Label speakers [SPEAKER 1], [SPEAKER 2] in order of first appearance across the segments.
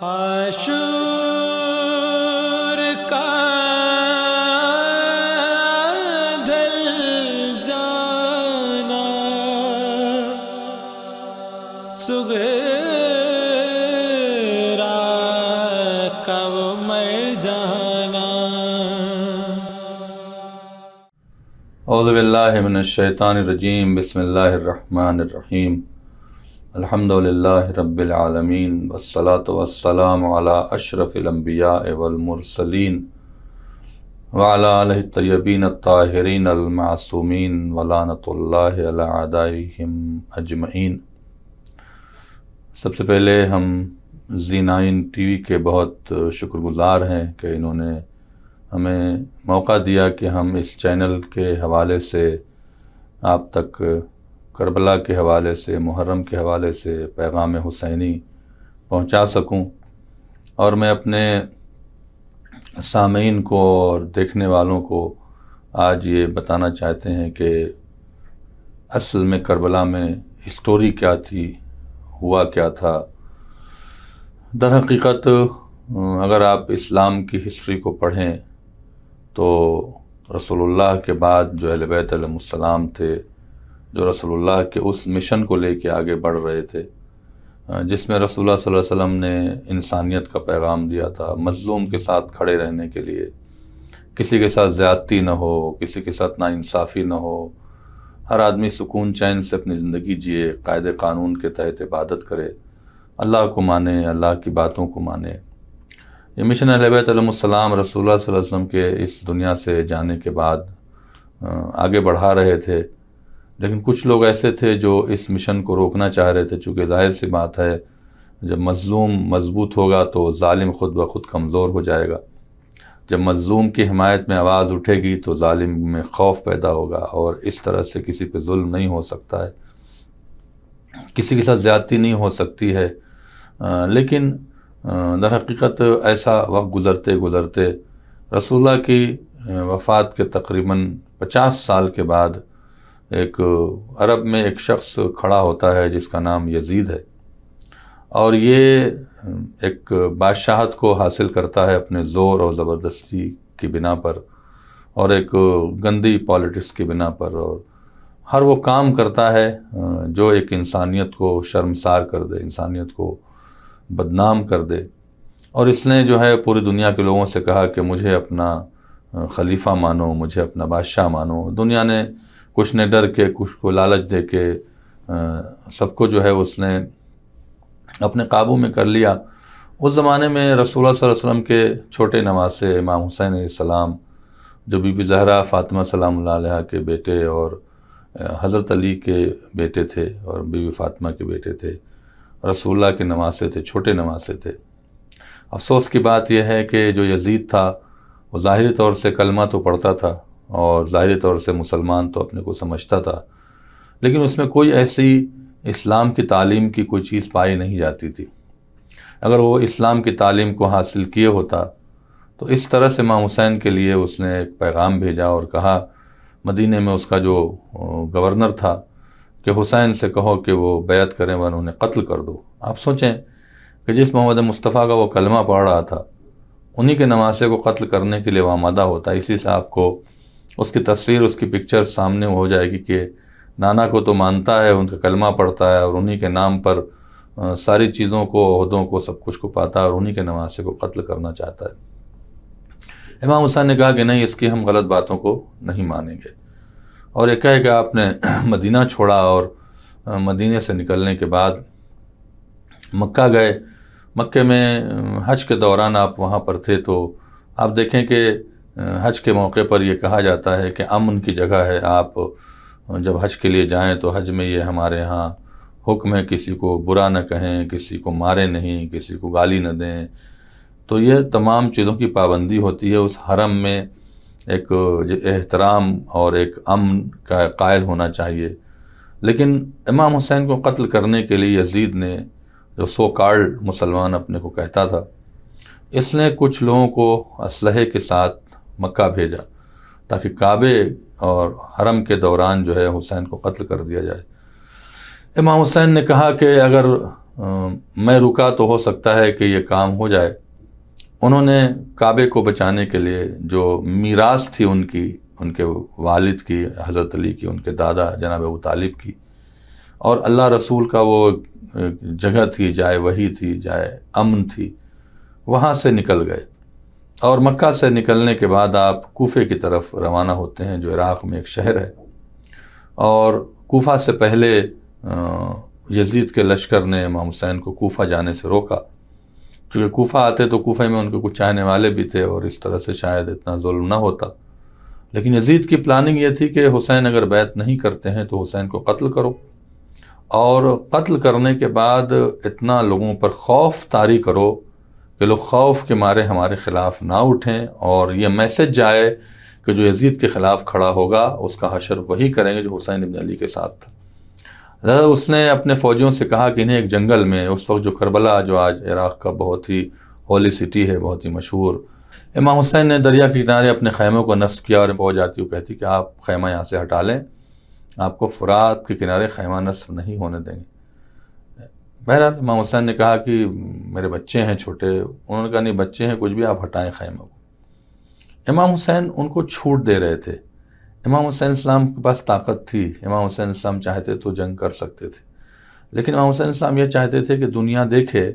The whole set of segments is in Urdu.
[SPEAKER 1] عاشور کا ڈھل جانا، صغیرہ کا وہ مر جانا۔
[SPEAKER 2] اعوذ باللہ من الشیطان الرجیم، بسم اللہ الرحمن الرحیم، الحمد للہ رب العالمین، والصلاة والسلام علی اشرف الانبیاء والمرسلین وعلی آلہ الطیبین الطاہرین المعصومین ولعنۃ اللہ علی اعدائہم اجمعین۔ سب سے پہلے ہم زی9 ٹی وی کے بہت شکر گزار ہیں کہ انہوں نے ہمیں موقع دیا کہ ہم اس چینل کے حوالے سے آپ تک کربلا کے حوالے سے، محرم کے حوالے سے پیغام حسینی پہنچا سکوں، اور میں اپنے سامعین کو اور دیکھنے والوں کو آج یہ بتانا چاہتے ہیں کہ اصل میں کربلا میں اسٹوری کیا تھی، ہوا کیا تھا۔ در حقیقت اگر آپ اسلام کی ہسٹری کو پڑھیں تو رسول اللہ کے بعد جو اہل بیت علیہ السلام تھے، جو رسول اللہ کے اس مشن کو لے کے آگے بڑھ رہے تھے جس میں رسول اللہ صلی اللہ علیہ وسلم نے انسانیت کا پیغام دیا تھا، مظلوم کے ساتھ کھڑے رہنے کے لیے، کسی کے ساتھ زیادتی نہ ہو، کسی کے ساتھ ناانصافی نہ ہو، ہر آدمی سکون چین سے اپنی زندگی جیے، قاعدے قانون کے تحت عبادت کرے، اللہ کو مانے، اللہ کی باتوں کو مانے۔ یہ مشن اہل بیت علیہ السلام رسول اللہ صلی اللہ علیہ وسلم کے اس دنیا سے جانے کے بعد آگے بڑھا رہے تھے، لیکن کچھ لوگ ایسے تھے جو اس مشن کو روکنا چاہ رہے تھے، چونکہ ظاہر سی بات ہے جب مظلوم مضبوط ہوگا تو ظالم خود بخود کمزور ہو جائے گا، جب مظلوم کی حمایت میں آواز اٹھے گی تو ظالم میں خوف پیدا ہوگا، اور اس طرح سے کسی پہ ظلم نہیں ہو سکتا ہے، کسی کے ساتھ زیادتی نہیں ہو سکتی ہے۔ لیکن در حقیقت ایسا وقت گزرتے گزرتے رسول اللہ کی وفات کے تقریباً 50 سال کے بعد ایک عرب میں ایک شخص کھڑا ہوتا ہے جس کا نام یزید ہے، اور یہ ایک بادشاہت کو حاصل کرتا ہے اپنے زور اور زبردستی کی بنا پر، اور ایک گندی پالیٹکس کی بنا پر، اور ہر وہ کام کرتا ہے جو ایک انسانیت کو شرمسار کر دے، انسانیت کو بدنام کر دے۔ اور اس نے جو ہے پوری دنیا کے لوگوں سے کہا کہ مجھے اپنا خلیفہ مانو، مجھے اپنا بادشاہ مانو۔ دنیا نے کچھ نے ڈر کے، کچھ کو لالچ دے کے، سب کو جو ہے اس نے اپنے قابو میں کر لیا۔ اس زمانے میں رسول اللہ صلی اللہ علیہ وسلم کے چھوٹے نواسے امام حسین علیہ السلام، جو بی بی زہرا فاطمہ سلام اللہ علیہا کے بیٹے اور حضرت علی کے بیٹے تھے اور بی بی فاطمہ کے بیٹے تھے، رسول اللہ کے نواسے تھے، چھوٹے نواسے تھے۔ افسوس کی بات یہ ہے کہ جو یزید تھا وہ ظاہری طور سے کلمہ تو پڑھتا تھا اور ظاہری طور سے مسلمان تو اپنے کو سمجھتا تھا، لیکن اس میں کوئی ایسی اسلام کی تعلیم کی کوئی چیز پائی نہیں جاتی تھی۔ اگر وہ اسلام کی تعلیم کو حاصل کیے ہوتا تو اس طرح سے امام حسین کے لیے اس نے ایک پیغام بھیجا اور کہا، مدینے میں اس کا جو گورنر تھا، کہ حسین سے کہو کہ وہ بیعت کریں ورنہ انہیں قتل کر دو۔ آپ سوچیں کہ جس محمد مصطفیٰ کا وہ کلمہ پڑھ رہا تھا، انہی کے نواسے کو قتل کرنے کے لیے وہ آمادہ ہوتا۔ اسی سے آپ کو اس کی تصویر، اس کی پکچر سامنے ہو جائے گی کہ نانا کو تو مانتا ہے، ان کا کلمہ پڑھتا ہے، اور انہی کے نام پر ساری چیزوں کو، عہدوں کو، سب کچھ کو پاتا ہے، اور انہی کے نواسے کو قتل کرنا چاہتا ہے۔ امام حسین نے کہا کہ نہیں، اس کی ہم غلط باتوں کو نہیں مانیں گے، اور یہ کہے کہ آپ نے مدینہ چھوڑا، اور مدینے سے نکلنے کے بعد مکہ گئے۔ مکہ میں حج کے دوران آپ وہاں پر تھے، تو آپ دیکھیں کہ حج کے موقع پر یہ کہا جاتا ہے کہ امن کی جگہ ہے، آپ جب حج کے لیے جائیں تو حج میں یہ ہمارے ہاں حکم ہے، کسی کو برا نہ کہیں، کسی کو مارے نہیں، کسی کو گالی نہ دیں۔ تو یہ تمام چیزوں کی پابندی ہوتی ہے۔ اس حرم میں ایک احترام اور ایک امن کا قائل ہونا چاہیے۔ لیکن امام حسین کو قتل کرنے کے لیے یزید نے، جو سو کالڈ مسلمان اپنے کو کہتا تھا، اس نے کچھ لوگوں کو اسلحے کے ساتھ مکہ بھیجا تاکہ کعبے اور حرم کے دوران جو ہے حسین کو قتل کر دیا جائے۔ امام حسین نے کہا کہ اگر میں رکا تو ہو سکتا ہے کہ یہ کام ہو جائے. انہوں نے کعبے کو بچانے کے لیے جو میراث تھی ان کے والد کی، حضرت علی کی، ان کے دادا جناب ابو طالب کی، اور اللہ رسول کا وہ جگہ تھی، جائے وحی تھی، جائے امن تھی، وہاں سے نکل گئے. اور مکہ سے نکلنے کے بعد آپ کوفے کی طرف روانہ ہوتے ہیں، جو عراق میں ایک شہر ہے. اور کوفہ سے پہلے یزید کے لشکر نے امام حسین کو کوفہ جانے سے روکا. چونکہ کوفہ آتے تو کوفہ میں ان کے کچھ چاہنے والے بھی تھے اور اس طرح سے شاید اتنا ظلم نہ ہوتا. لیکن یزید کی پلاننگ یہ تھی کہ حسین اگر بیعت نہیں کرتے ہیں تو حسین کو قتل کرو، اور قتل کرنے کے بعد اتنا لوگوں پر خوف طاری کرو کہ لوگ خوف کے مارے ہمارے خلاف نہ اٹھیں، اور یہ میسج جائے کہ جو یزید کے خلاف کھڑا ہوگا اس کا حشر وہی کریں گے جو حسین ابن علی کے ساتھ تھا. اس نے اپنے فوجیوں سے کہا کہ انہیں ایک جنگل میں، اس وقت جو کربلا جو آج عراق کا بہت ہی ہولی سٹی ہے، بہت ہی مشہور، امام حسین نے دریا کے کنارے اپنے خیموں کو نصب کیا، اور فوج آتی وہ کہتی کہ آپ خیمہ یہاں سے ہٹا لیں، آپ کو فرات کے کنارے خیمہ نصب نہیں ہونے دیں گے. بہرحال امام حسین نے کہا کہ میرے بچے ہیں چھوٹے. انہوں نے کہا نہیں بچے ہیں کچھ بھی، آپ ہٹائیں خیموں کو. امام حسین ان کو چھوٹ دے رہے تھے. امام حسین السلام کے پاس طاقت تھی، امام حسین السلام چاہتے تو جنگ کر سکتے تھے، لیکن امام حسین السلام یہ چاہتے تھے کہ دنیا دیکھے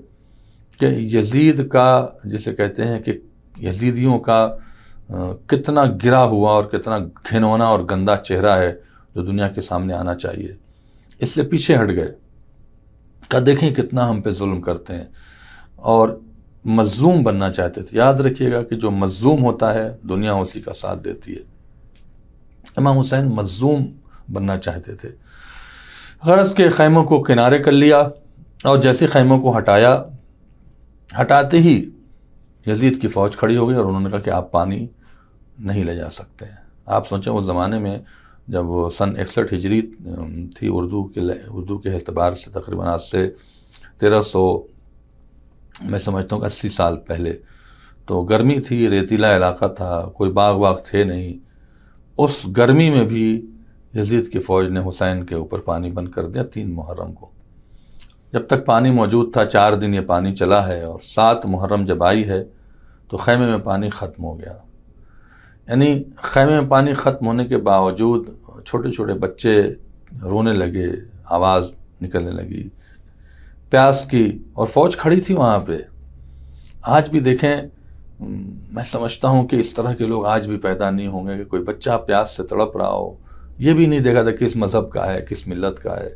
[SPEAKER 2] کہ یزید کا، جسے کہتے ہیں کہ یزیدیوں کا کتنا گرا ہوا اور کتنا گھنونا اور گندا چہرہ ہے جو دنیا کے سامنے آنا چاہیے. اس سے پیچھے ہٹ گئے کہ دیکھیں کتنا ہم پہ ظلم کرتے ہیں، اور مظلوم بننا چاہتے تھے. یاد رکھیے گا کہ جو مظلوم ہوتا ہے دنیا اسی کا ساتھ دیتی ہے. امام حسین مظلوم بننا چاہتے تھے. غرض کے خیموں کو کنارے کر لیا، اور جیسے خیموں کو ہٹاتے ہی یزید کی فوج کھڑی ہو گئی، اور انہوں نے کہا کہ آپ پانی نہیں لے جا سکتے ہیں. آپ سوچیں اس زمانے میں جب وہ سن 61 ہجری تھی، اردو کے اعتبار سے تقریباً آج سے 1300 میں سمجھتا ہوں کہ 80 سال پہلے، تو گرمی تھی، ریتیلا علاقہ تھا، کوئی باغ تھے نہیں. اس گرمی میں بھی یزید کی فوج نے حسین کے اوپر پانی بند کر دیا 3 محرم کو. جب تک پانی موجود تھا، 4 دن یہ پانی چلا ہے، اور 7 محرم جب آئی ہے تو خیمے میں پانی ختم ہو گیا. یعنی خیمے میں پانی ختم ہونے کے باوجود چھوٹے چھوٹے بچے رونے لگے، آواز نکلنے لگی پیاس کی، اور فوج کھڑی تھی وہاں پہ. آج بھی دیکھیں، میں سمجھتا ہوں کہ اس طرح کے لوگ آج بھی پیدا نہیں ہوں گے کہ کوئی بچہ پیاس سے تڑپ رہا ہو، یہ بھی نہیں دیکھا تھا کس مذہب کا ہے، کس ملت کا ہے.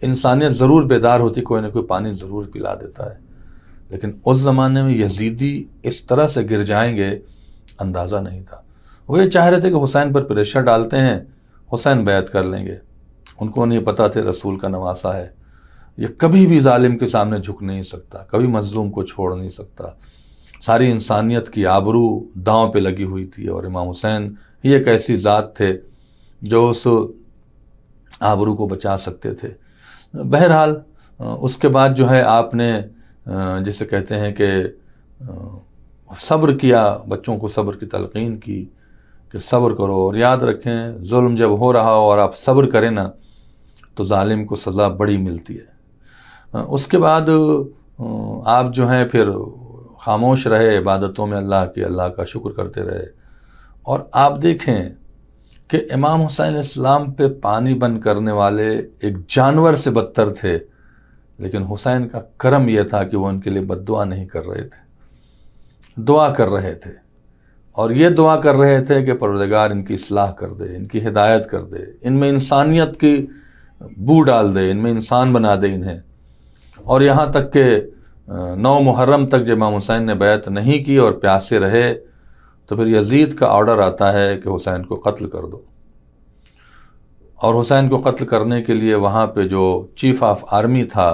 [SPEAKER 2] انسانیت ضرور بیدار ہوتی، کوئی نہ کوئی پانی ضرور پلا دیتا ہے. لیکن اس زمانے میں یزیدی اس طرح سے گر جائیں گے اندازہ نہیں تھا. وہ یہ چاہ رہے تھے کہ حسین پر پریشر ڈالتے ہیں، حسین بیعت کر لیں گے. ان کو نہیں پتہ تھے رسول کا نواسا ہے، یہ کبھی بھی ظالم کے سامنے جھک نہیں سکتا، کبھی مظلوم کو چھوڑ نہیں سکتا. ساری انسانیت کی آبرو داؤں پہ لگی ہوئی تھی، اور امام حسین یہ ایک ایسی ذات تھے جو اس آبرو کو بچا سکتے تھے. بہرحال اس کے بعد جو ہے آپ نے جسے کہتے ہیں کہ صبر کیا، بچوں کو صبر کی تلقین کی کہ صبر کرو، اور یاد رکھیں ظلم جب ہو رہا ہو اور آپ صبر کریں نا تو ظالم کو سزا بڑی ملتی ہے. اس کے بعد آپ جو ہیں پھر خاموش رہے، عبادتوں میں اللہ کا شکر کرتے رہے. اور آپ دیکھیں کہ امام حسین علیہ السلام پہ پانی بند کرنے والے ایک جانور سے بدتر تھے، لیکن حسین کا کرم یہ تھا کہ وہ ان کے لیے بد دعا نہیں کر رہے تھے، دعا کر رہے تھے. اور یہ دعا کر رہے تھے کہ پروردگار ان کی اصلاح کر دے، ان کی ہدایت کر دے، ان میں انسانیت کی بو ڈال دے، ان میں انسان بنا دے انہیں. اور یہاں تک کہ 9 محرم تک جب امام حسین نے بیعت نہیں کی اور پیاسے رہے تو پھر یزید کا آرڈر آتا ہے کہ حسین کو قتل کر دو. اور حسین کو قتل کرنے کے لیے وہاں پہ جو چیف آف آرمی تھا،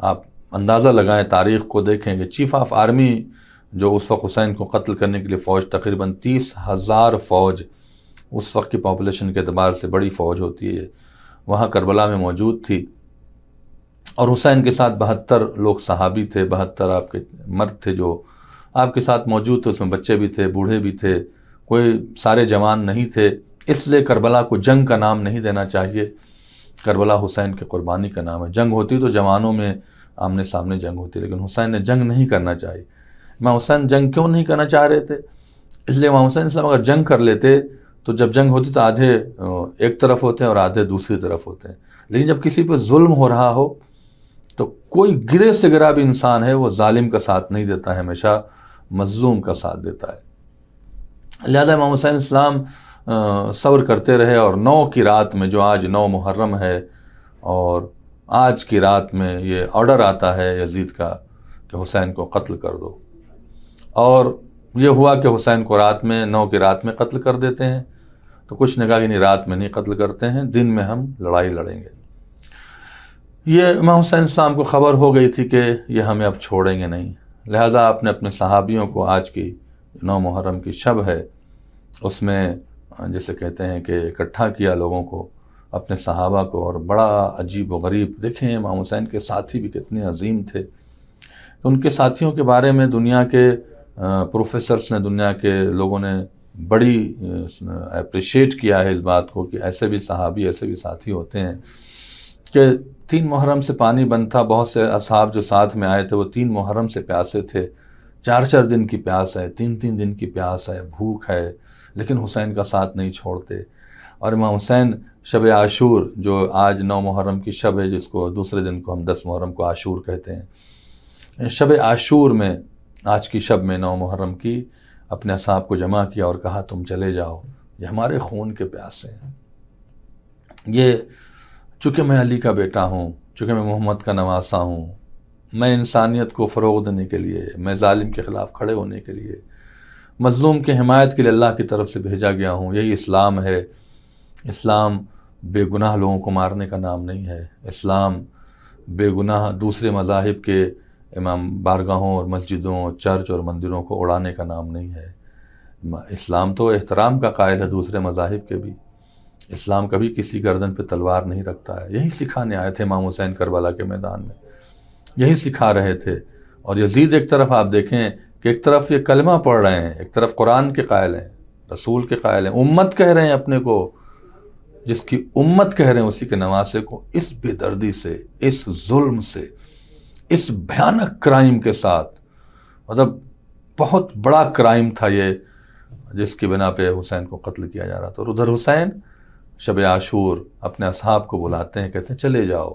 [SPEAKER 2] آپ اندازہ لگائیں، تاریخ کو دیکھیں کہ چیف آف آرمی جو اس وقت حسین کو قتل کرنے کے لیے فوج تقریباً 30,000 فوج، اس وقت کی پاپولیشن کے اعتبار سے بڑی فوج ہوتی ہے، وہاں کربلا میں موجود تھی. اور حسین کے ساتھ 72 لوگ صحابی تھے، 72 آپ کے مرد تھے جو آپ کے ساتھ موجود تھے. اس میں بچے بھی تھے، بوڑھے بھی تھے، کوئی سارے جوان نہیں تھے. اس لیے کربلا کو جنگ کا نام نہیں دینا چاہیے، کربلا حسین کی قربانی کا نام ہے. جنگ ہوتی تو جوانوں میں آمنے سامنے جنگ ہوتی، لیکن حسین نے جنگ نہیں کرنا چاہی۔ امام حسین جنگ کیوں نہیں کرنا چاہ رہے تھے؟ اس لیے امام حسین السلام اگر جنگ کر لیتے تو جب جنگ ہوتی تو آدھے ایک طرف ہوتے ہیں اور آدھے دوسری طرف ہوتے ہیں، لیکن جب کسی پہ ظلم ہو رہا ہو تو کوئی گرے سے گرا بھی انسان ہے وہ ظالم کا ساتھ نہیں دیتا ہے، ہمیشہ مظلوم کا ساتھ دیتا ہے۔ لہذا امام حسین السلام صبر کرتے رہے، اور 9 کی رات میں، جو آج 9 محرم ہے، اور آج کی رات میں یہ آرڈر آتا ہے یزید کا کہ حسین کو قتل کر دو، اور یہ ہوا کہ حسین کو رات میں 9 کی رات میں قتل کر دیتے ہیں۔ تو کچھ نے کہا کہ نہیں، رات میں نہیں قتل کرتے ہیں، دن میں ہم لڑائی لڑیں گے۔ یہ امام حسین السلام کو خبر ہو گئی تھی کہ یہ ہمیں اب چھوڑیں گے نہیں، لہذا آپ نے اپنے صحابیوں کو آج کی 9 محرم کی شب ہے اس میں جسے کہتے ہیں کہ اکٹھا کیا لوگوں کو، اپنے صحابہ کو، اور بڑا عجیب و غریب، دیکھیں امام حسین کے ساتھی بھی کتنے عظیم تھے۔ ان کے ساتھیوں کے بارے میں دنیا کے پروفیسرز نے، دنیا کے لوگوں نے بڑی اپریشیٹ کیا ہے اس بات کو کہ ایسے بھی صحابی، ایسے بھی ساتھی ہوتے ہیں کہ 3 محرم سے پانی بند تھا، بہت سے اصحاب جو ساتھ میں آئے تھے وہ 3 محرم سے پیاسے تھے، 4 دن کی پیاس ہے، 3 دن کی پیاس ہے، بھوک ہے، لیکن حسین کا ساتھ نہیں چھوڑتے۔ اور امام حسین شب عاشور، جو آج 9 محرم کی شب ہے، جس کو دوسرے دن کو ہم 10 محرم کو عاشور کہتے ہیں، شب عاشور میں، آج کی شب میں 9 محرم کی، اپنے اصحاب کو جمع کیا اور کہا تم چلے جاؤ، یہ ہمارے خون کے پیاسے ہیں، یہ چونکہ میں علی کا بیٹا ہوں، چونکہ میں محمد کا نواسہ ہوں، میں انسانیت کو فروغ دینے کے لیے، میں ظالم کے خلاف کھڑے ہونے کے لیے، مظلوم کی حمایت کے لیے اللہ کی طرف سے بھیجا گیا ہوں، یہی اسلام ہے۔ اسلام بے گناہ لوگوں کو مارنے کا نام نہیں ہے، اسلام بے گناہ دوسرے مذاہب کے امام بارگاہوں اور مسجدوں، چرچ اور مندروں کو اڑانے کا نام نہیں ہے۔ اسلام تو احترام کا قائل ہے دوسرے مذاہب کے بھی، اسلام کبھی کسی گردن پہ تلوار نہیں رکھتا ہے۔ یہی سکھانے آئے تھے امام حسین کربلا کے میدان میں، یہی سکھا رہے تھے۔ اور یزید ایک طرف آپ دیکھیں کہ ایک طرف یہ کلمہ پڑھ رہے ہیں، ایک طرف قرآن کے قائل ہیں، رسول کے قائل ہیں، امت کہہ رہے ہیں اپنے کو، جس کی امت کہہ رہے ہیں اسی کے نواسے کو، اس بے دردی سے، اس ظلم سے، اس بھیانک کرائم کے ساتھ، مطلب بہت بڑا کرائم تھا یہ، جس کی بنا پہ حسین کو قتل کیا جا رہا تھا۔ اور ادھر حسین شب عاشور اپنے اصحاب کو بلاتے ہیں، کہتے ہیں چلے جاؤ،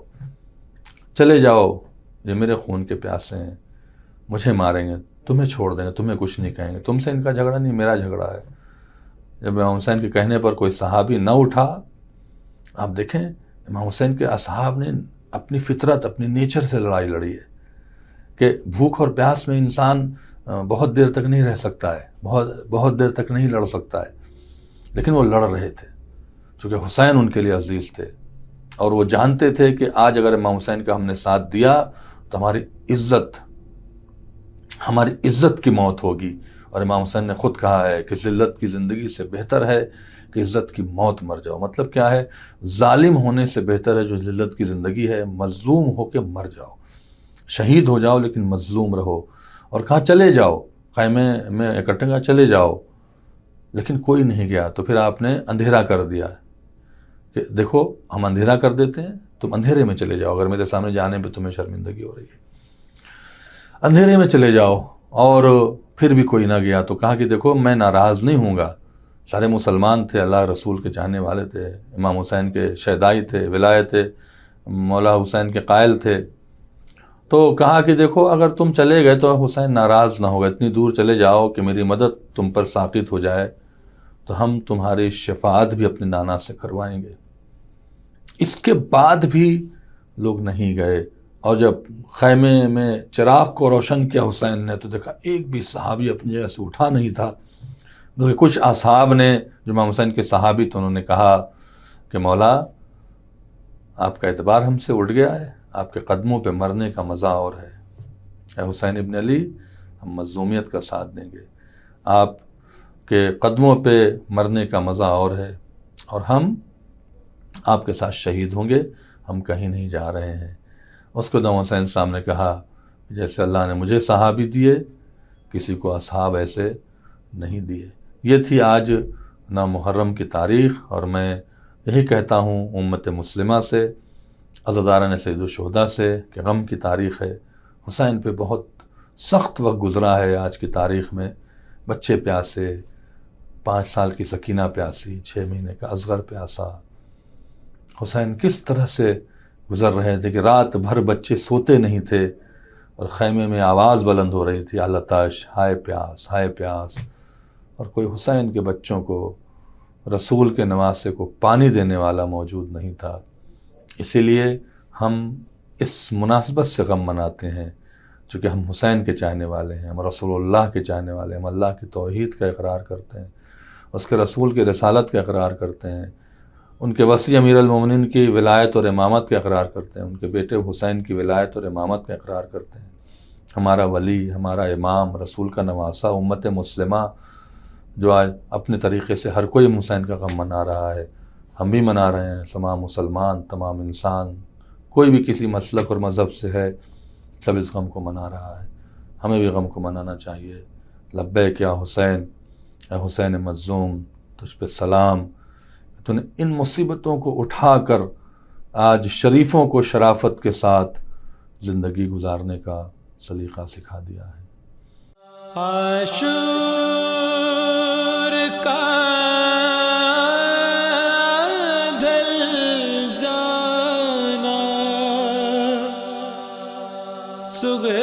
[SPEAKER 2] چلے جاؤ، یہ میرے خون کے پیاسے ہیں، مجھے ماریں گے، تمہیں چھوڑ دیں گے، تمہیں کچھ نہیں کہیں گے، تم سے ان کا جھگڑا نہیں، میرا جھگڑا ہے۔ جب امام حسین کے کہنے پر کوئی صحابی نہ اٹھا، آپ دیکھیں امام حسین کے اصحاب نے اپنی فطرت، اپنی نیچر سے لڑائی لڑی ہے کہ بھوک اور پیاس میں انسان بہت دیر تک نہیں رہ سکتا ہے، بہت دیر تک نہیں لڑ سکتا ہے، لیکن وہ لڑ رہے تھے چونکہ حسین ان کے لیے عزیز تھے، اور وہ جانتے تھے کہ آج اگر امام حسین کا ہم نے ساتھ دیا تو ہماری عزت کی موت ہوگی۔ اور امام حسین نے خود کہا ہے کہ ذلت کی زندگی سے بہتر ہے کہ عزت کی موت مر جاؤ۔ مطلب کیا ہے؟ ظالم ہونے سے بہتر ہے جو ذلت کی زندگی ہے، مظلوم ہو کے مر جاؤ، شہید ہو جاؤ لیکن مظلوم رہو۔ اور کہا چلے جاؤ، خیمے میں اکٹھا چلے جاؤ، لیکن کوئی نہیں گیا۔ تو پھر آپ نے اندھیرا کر دیا کہ دیکھو ہم اندھیرا کر دیتے ہیں، تم اندھیرے میں چلے جاؤ، اگر میرے سامنے جانے پہ تمہیں شرمندگی ہو رہی ہے، اندھیرے میں چلے جاؤ۔ اور پھر بھی کوئی نہ گیا تو کہا کہ دیکھو میں ناراض نہیں ہوں گا، سارے مسلمان تھے، اللہ رسول کے چاہنے والے تھے، امام حسین کے شہدائی تھے، ولایت مولا حسین کے قائل تھے۔ تو کہا کہ دیکھو اگر تم چلے گئے تو حسین ناراض نہ ہوگا، اتنی دور چلے جاؤ کہ میری مدد تم پر ساقط ہو جائے تو ہم تمہاری شفاعت بھی اپنے نانا سے کروائیں گے۔ اس کے بعد بھی لوگ نہیں گئے، اور جب خیمے میں چراغ کو روشن کیا حسین نے تو دیکھا ایک بھی صحابی اپنی جگہ سے اٹھا نہیں تھا، بلکہ کچھ اصحاب نے جو امام حسین کے صحابی تو انہوں نے کہا کہ مولا آپ کا اعتبار ہم سے اٹھ گیا ہے، آپ کے قدموں پہ مرنے کا مزہ اور ہے، اے حسین ابن علی ہم مظلومیت کا ساتھ دیں گے، آپ کے قدموں پہ مرنے کا مزہ اور ہے، اور ہم آپ کے ساتھ شہید ہوں گے، ہم کہیں نہیں جا رہے ہیں۔ اس کو امام حسین صاحب نے کہا جیسے اللہ نے مجھے صحابی دیے کسی کو اصحاب ایسے نہیں دیے۔ یہ تھی آج 9 محرم کی تاریخ، اور میں یہی کہتا ہوں امت مسلمہ سے عزاداران سید الشہداء سے کہ غم کی تاریخ ہے، حسین پہ بہت سخت وقت گزرا ہے آج کی تاریخ میں، بچے پیاسے، 5 سال کی سکینہ پیاسی، 6 مہینے کا اصغر پیاسا، حسین کس طرح سے گزر رہے تھے کہ رات بھر بچے سوتے نہیں تھے اور خیمے میں آواز بلند ہو رہی تھی، العطش، ہائے پیاس، ہائے پیاس، اور کوئی حسین کے بچوں کو، رسول کے نواسے کو پانی دینے والا موجود نہیں تھا۔ اسی لیے ہم اس مناسبت سے غم مناتے ہیں، چونکہ ہم حسین کے چاہنے والے ہیں، ہم رسول اللہ کے چاہنے والے ہیں، ہم اللہ کی توحید کا اقرار کرتے ہیں، اس کے رسول کی رسالت کا اقرار کرتے ہیں، ان کے وصی امیر المومنین کی ولایت اور امامت کا اقرار کرتے ہیں، ان کے بیٹے حسین کی ولایت اور امامت کا اقرار کرتے ہیں۔ ہمارا ولی، ہمارا امام، رسول کا نواسہ، امت مسلمہ جو آج اپنے طریقے سے ہر کوئی حسین کا غم منا رہا ہے، ہم بھی منا رہے ہیں، تمام مسلمان، تمام انسان، کوئی بھی کسی مسلک اور مذہب سے ہے، سب اس غم کو منا رہا ہے، ہمیں بھی غم کو منانا چاہیے۔ لبیک یا حسین، اے حسین مظلوم، تجھ پہ سلام، تو نے ان مصیبتوں کو اٹھا کر آج شریفوں کو شرافت کے ساتھ زندگی گزارنے کا سلیقہ سکھا دیا ہے۔
[SPEAKER 1] عاشور کا ڈھل جانا، صبح